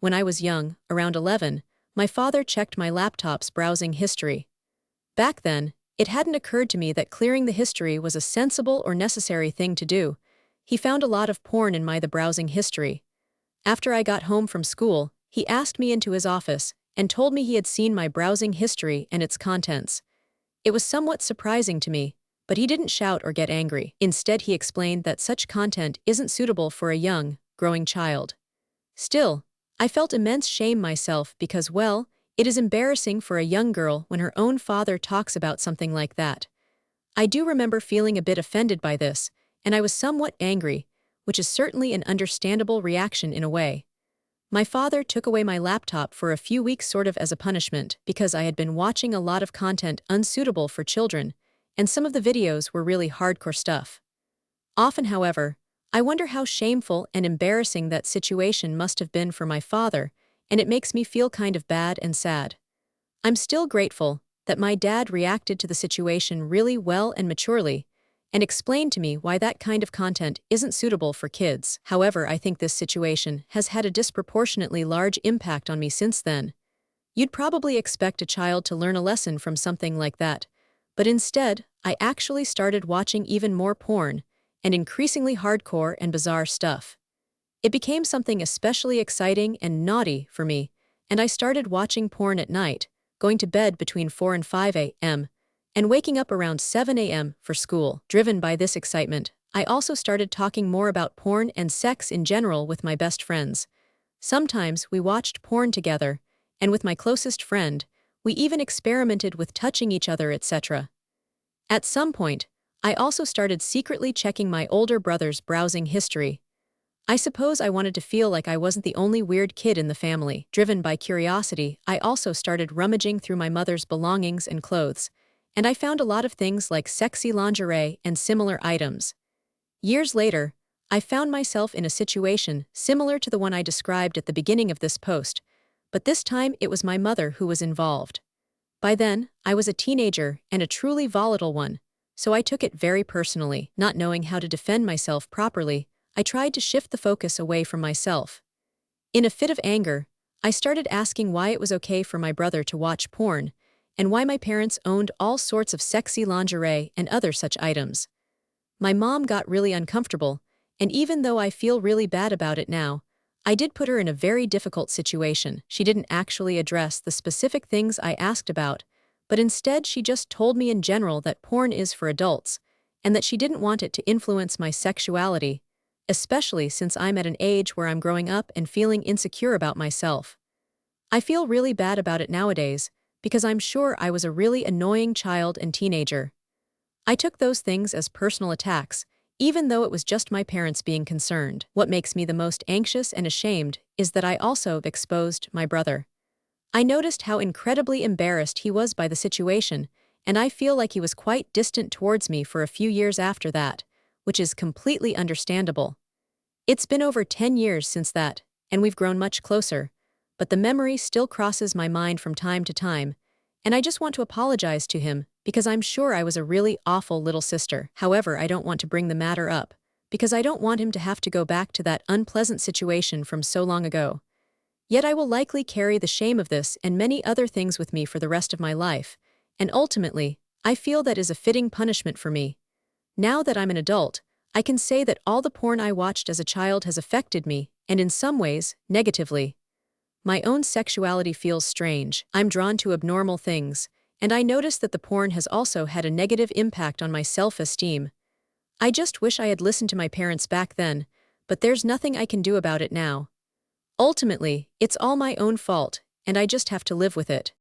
When I was young, around 11, my father checked my laptop's browsing history. Back then, it hadn't occurred to me that clearing the history was a sensible or necessary thing to do. He found a lot of porn in the browsing history. After I got home from school, he asked me into his office and told me he had seen my browsing history and its contents. It was somewhat surprising to me, but he didn't shout or get angry. Instead, he explained that such content isn't suitable for a young, growing child. Still, I felt immense shame myself because, well, it is embarrassing for a young girl when her own father talks about something like that. I do remember feeling a bit offended by this, and I was somewhat angry, which is certainly an understandable reaction in a way. My father took away my laptop for a few weeks sort of as a punishment because I had been watching a lot of content unsuitable for children, and some of the videos were really hardcore stuff. Often, however, I wonder how shameful and embarrassing that situation must have been for my father, and it makes me feel kind of bad and sad. I'm still grateful that my dad reacted to the situation really well and maturely, and explained to me why that kind of content isn't suitable for kids. However, I think this situation has had a disproportionately large impact on me since then. You'd probably expect a child to learn a lesson from something like that, but instead, I actually started watching even more porn, and increasingly hardcore and bizarre stuff. It became something especially exciting and naughty for me, and I started watching porn at night, going to bed between 4 and 5 a.m., and waking up around 7 a.m. for school. Driven by this excitement, I also started talking more about porn and sex in general with my best friends. Sometimes we watched porn together, and with my closest friend, we even experimented with touching each other, etc. At some point, I also started secretly checking my older brother's browsing history. I suppose I wanted to feel like I wasn't the only weird kid in the family. Driven by curiosity, I also started rummaging through my mother's belongings and clothes, and I found a lot of things like sexy lingerie and similar items. Years later, I found myself in a situation similar to the one I described at the beginning of this post, but this time it was my mother who was involved. By then, I was a teenager and a truly volatile one, so I took it very personally. Not knowing how to defend myself properly, I tried to shift the focus away from myself. In a fit of anger, I started asking why it was okay for my brother to watch porn, and why my parents owned all sorts of sexy lingerie and other such items. My mom got really uncomfortable, and even though I feel really bad about it now, I did put her in a very difficult situation. She didn't actually address the specific things I asked about, but instead she just told me in general that porn is for adults, and that she didn't want it to influence my sexuality, especially since I'm at an age where I'm growing up and feeling insecure about myself. I feel really bad about it nowadays, because I'm sure I was a really annoying child and teenager. I took those things as personal attacks, even though it was just my parents being concerned. What makes me the most anxious and ashamed is that I also exposed my brother. I noticed how incredibly embarrassed he was by the situation, and I feel like he was quite distant towards me for a few years after that, which is completely understandable. It's been over 10 years since that, and we've grown much closer, but the memory still crosses my mind from time to time, and I just want to apologize to him because I'm sure I was a really awful little sister. However, I don't want to bring the matter up, because I don't want him to have to go back to that unpleasant situation from so long ago. Yet I will likely carry the shame of this and many other things with me for the rest of my life, and ultimately, I feel that is a fitting punishment for me. Now that I'm an adult, I can say that all the porn I watched as a child has affected me, and in some ways, negatively. My own sexuality feels strange. I'm drawn to abnormal things, and I notice that the porn has also had a negative impact on my self-esteem. I just wish I had listened to my parents back then, but there's nothing I can do about it now. Ultimately, it's all my own fault, and I just have to live with it.